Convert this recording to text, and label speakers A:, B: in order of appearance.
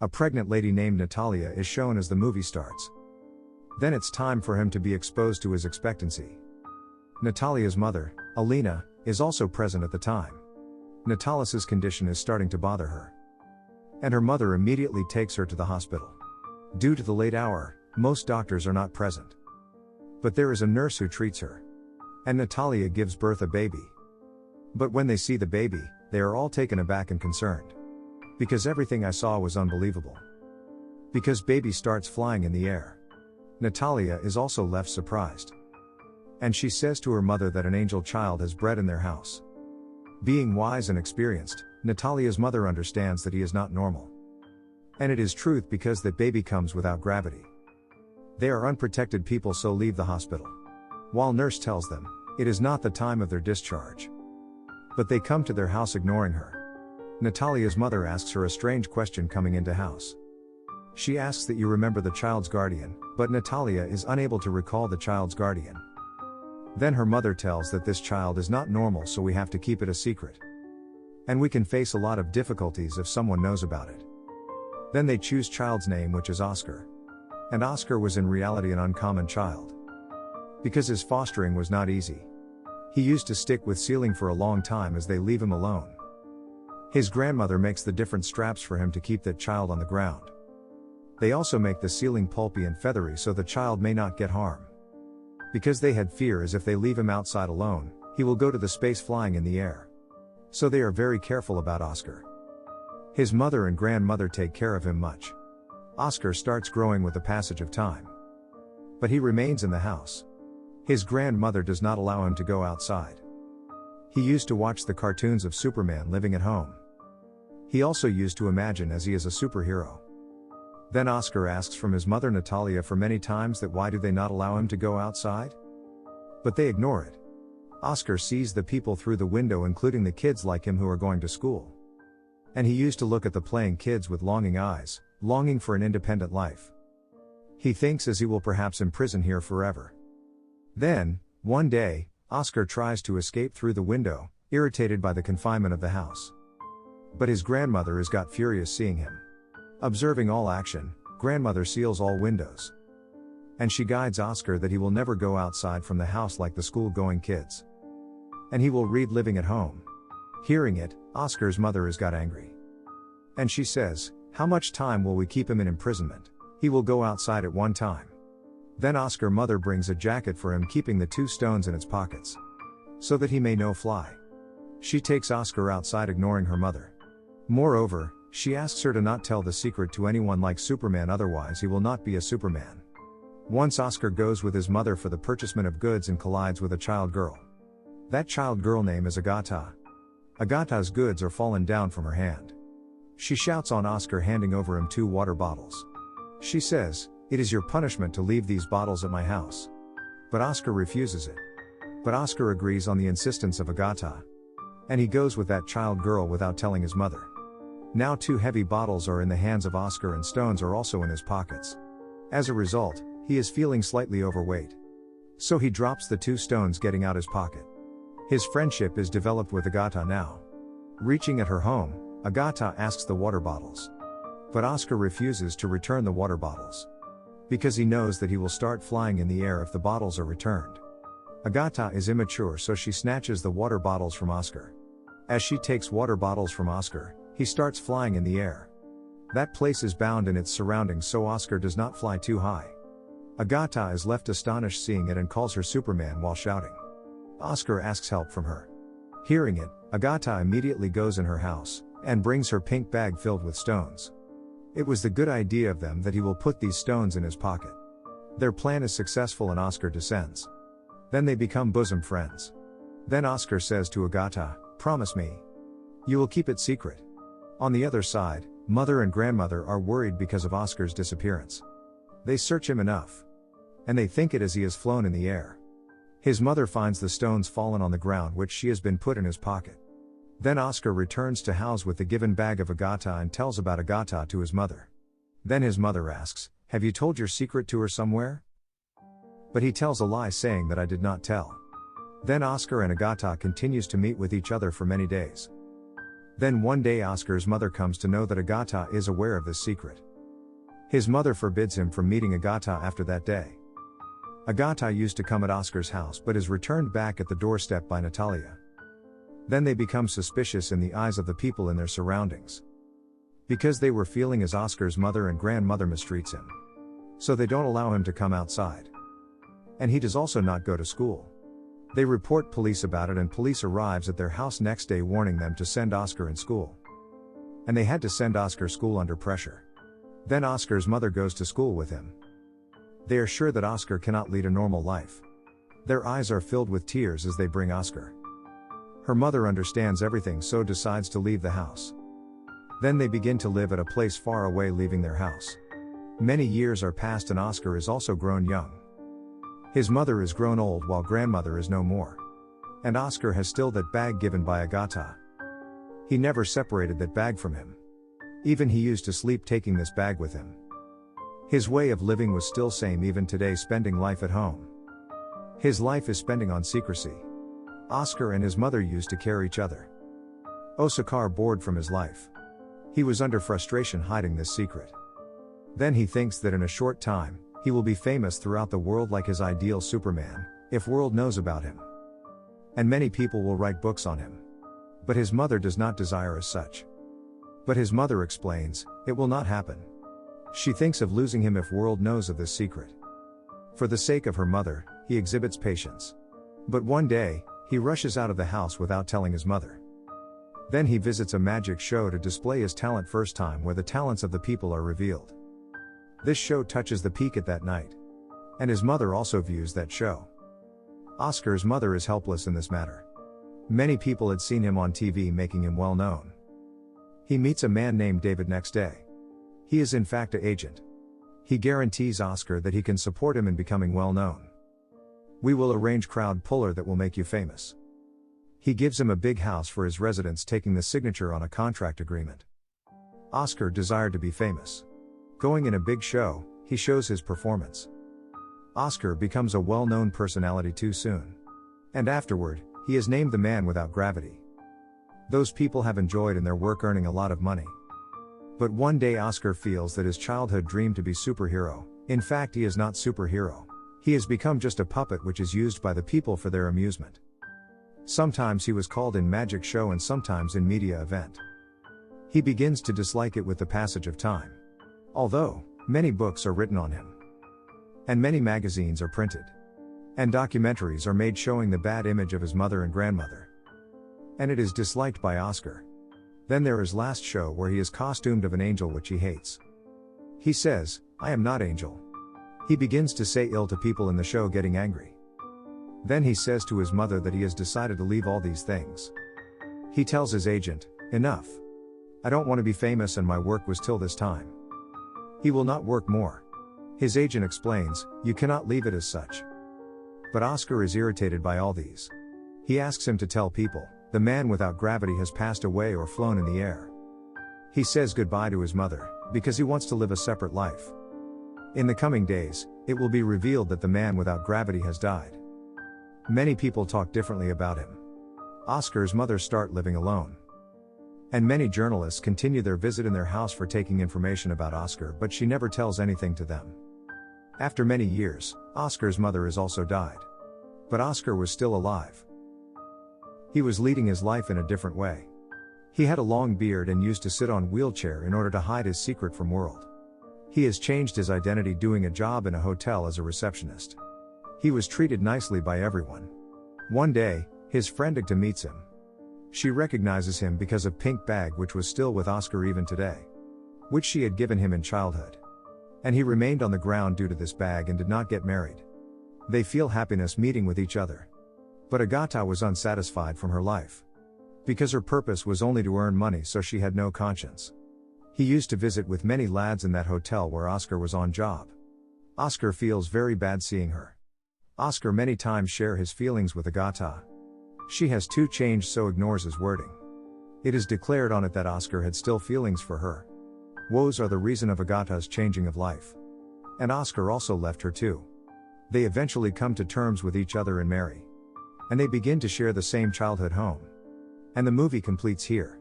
A: A pregnant lady named Natalia is shown as the movie starts. Then it's time for him to be exposed to his expectancy. Natalia's mother, Alina, is also present at the time. Natalis's condition is starting to bother her, and her mother immediately takes her to the hospital. Due to the late hour, most doctors are not present. But there is a nurse who treats her, and Natalia gives birth a baby. But when they see the baby, they are all taken aback and concerned. Because everything I saw was unbelievable. Because baby starts flying in the air. Natalia is also left surprised. And she says to her mother that an angel child has bred in their house. Being wise and experienced, Natalia's mother understands that he is not normal. And it is truth because that baby comes without gravity. They are unprotected people, so leave the hospital. While nurse tells them, it is not the time of their discharge. But they come to their house ignoring her. Natalia's mother asks her a strange question coming into house. She asks that you remember the child's guardian, but Natalia is unable to recall the child's guardian. Then her mother tells that this child is not normal, so we have to keep it a secret. And we can face a lot of difficulties if someone knows about it. Then they choose child's name, which is Oscar. And Oscar was in reality an uncommon child. Because his fostering was not easy. He used to stick with ceiling for a long time as they leave him alone. His grandmother makes the different straps for him to keep that child on the ground. They also make the ceiling pulpy and feathery so the child may not get harm. Because they had fear as if they leave him outside alone, he will go to the space flying in the air. So they are very careful about Oscar. His mother and grandmother take care of him much. Oscar starts growing with the passage of time. But he remains in the house. His grandmother does not allow him to go outside. He used to watch the cartoons of Superman living at home. He also used to imagine as he is a superhero. Then Oscar asks from his mother Natalia for many times that why do they not allow him to go outside? But they ignore it. Oscar sees the people through the window, including the kids like him who are going to school. And he used to look at the playing kids with longing eyes, longing for an independent life. He thinks as he will perhaps imprison here forever. Then, one day, Oscar tries to escape through the window, irritated by the confinement of the house. But his grandmother is got furious seeing him. Observing all action, grandmother seals all windows. And she guides Oscar that he will never go outside from the house like the school-going kids. And he will read living at home. Hearing it, Oscar's mother is got angry. And she says, how much time will we keep him in imprisonment? He will go outside at one time. Then Oscar's mother brings a jacket for him, keeping the 2 stones in its pockets. So that he may no fly. She takes Oscar outside, ignoring her mother. Moreover, she asks her to not tell the secret to anyone like Superman, otherwise he will not be a Superman. Once Oscar goes with his mother for the purchasement of goods and collides with a child girl. That child girl name is Agata. Agata's goods are fallen down from her hand. She shouts on Oscar, handing over him 2 water bottles. She says, it is your punishment to leave these bottles at my house. But Oscar refuses it. But Oscar agrees on the insistence of Agata. And he goes with that child girl without telling his mother. Now 2 heavy bottles are in the hands of Oscar and stones are also in his pockets. As a result, he is feeling slightly overweight. So he drops the 2 stones, getting out his pocket. His friendship is developed with Agata now. Reaching at her home, Agata asks the water bottles. But Oscar refuses to return the water bottles. Because he knows that he will start flying in the air if the bottles are returned. Agata is immature, so she snatches the water bottles from Oscar. As she takes water bottles from Oscar, he starts flying in the air. That place is bound in its surroundings, so Oscar does not fly too high. Agata is left astonished seeing it and calls her Superman while shouting. Oscar asks help from her. Hearing it, Agata immediately goes in her house, and brings her pink bag filled with stones. It was the good idea of them that he will put these stones in his pocket. Their plan is successful and Oscar descends. Then they become bosom friends. Then Oscar says to Agata, promise me. You will keep it secret. On the other side, mother and grandmother are worried because of Oscar's disappearance. They search him enough. And they think it as he has flown in the air. His mother finds the stones fallen on the ground, which she has been put in his pocket. Then Oscar returns to house with the given bag of Agata and tells about Agata to his mother. Then his mother asks, have you told your secret to her somewhere? But he tells a lie, saying that I did not tell. Then Oscar and Agata continues to meet with each other for many days. Then one day Oscar's mother comes to know that Agata is aware of this secret. His mother forbids him from meeting Agata after that day. Agata used to come at Oscar's house but is returned back at the doorstep by Natalia. Then they become suspicious in the eyes of the people in their surroundings. Because they were feeling as Oscar's mother and grandmother mistreats him. So they don't allow him to come outside. And he does also not go to school. They report police about it and police arrives at their house next day warning them to send Oscar in school. And they had to send Oscar school under pressure. Then Oscar's mother goes to school with him. They are sure that Oscar cannot lead a normal life. Their eyes are filled with tears as they bring Oscar. Her mother understands everything so decides to leave the house. Then they begin to live at a place far away, leaving their house. Many years are passed and Oscar is also grown young. His mother is grown old while grandmother is no more. And Oscar has still that bag given by Agata. He never separated that bag from him. Even he used to sleep taking this bag with him. His way of living was still same even today, spending life at home. His life is spending on secrecy. Oscar and his mother used to care each other. Oscar bored from his life. He was under frustration hiding this secret. Then he thinks that in a short time, he will be famous throughout the world like his ideal Superman, if world knows about him. And many people will write books on him. But his mother does not desire as such. But his mother explains, it will not happen. She thinks of losing him if world knows of this secret. For the sake of her mother, he exhibits patience. But one day, he rushes out of the house without telling his mother. Then he visits a magic show to display his talent first time, where the talents of the people are revealed. This show touches the peak at that night. And his mother also views that show. Oscar's mother is helpless in this matter. Many people had seen him on TV, making him well known. He meets a man named David next day. He is in fact an agent. He guarantees Oscar that he can support him in becoming well known. We will arrange crowd puller that will make you famous. He gives him a big house for his residence, taking the signature on a contract agreement. Oscar desired to be famous. Going in a big show, he shows his performance. Oscar becomes a well-known personality too soon. And afterward, he is named the man without gravity. Those people have enjoyed in their work, earning a lot of money. But one day Oscar feels that his childhood dream to be superhero, in fact he is not superhero. He has become just a puppet which is used by the people for their amusement. Sometimes he was called in magic show and sometimes in media event. He begins to dislike it with the passage of time. Although, many books are written on him. And many magazines are printed. And documentaries are made showing the bad image of his mother and grandmother. And it is disliked by Oscar. Then there is last show where he is costumed of an angel which he hates. He says, I am not angel. He begins to say ill to people in the show, getting angry. Then he says to his mother that he has decided to leave all these things. He tells his agent, enough. I don't want to be famous and my work was till this time. He will not work more. His agent explains, you cannot leave it as such. But Oscar is irritated by all these. He asks him to tell people, the man without gravity has passed away or flown in the air. He says goodbye to his mother, because he wants to live a separate life. In the coming days, it will be revealed that the man without gravity has died. Many people talk differently about him. Oscar's mother starts living alone. And many journalists continue their visit in their house for taking information about Oscar, but she never tells anything to them. After many years, Oscar's mother has also died. But Oscar was still alive. He was leading his life in a different way. He had a long beard and used to sit on wheelchair in order to hide his secret from world. He has changed his identity, doing a job in a hotel as a receptionist. He was treated nicely by everyone. One day, his friend Agata meets him. She recognizes him because of pink bag which was still with Oscar even today. Which she had given him in childhood. And he remained on the ground due to this bag and did not get married. They feel happiness meeting with each other. But Agata was unsatisfied from her life. Because her purpose was only to earn money, so she had no conscience. He used to visit with many lads in that hotel where Oscar was on job. Oscar feels very bad seeing her. Oscar many times share his feelings with Agata. She has too changed, so ignores his wording. It is declared on it that Oscar had still feelings for her. Woes are the reason of Agata's changing of life. And Oscar also left her too. They eventually come to terms with each other and marry. And they begin to share the same childhood home. And the movie completes here.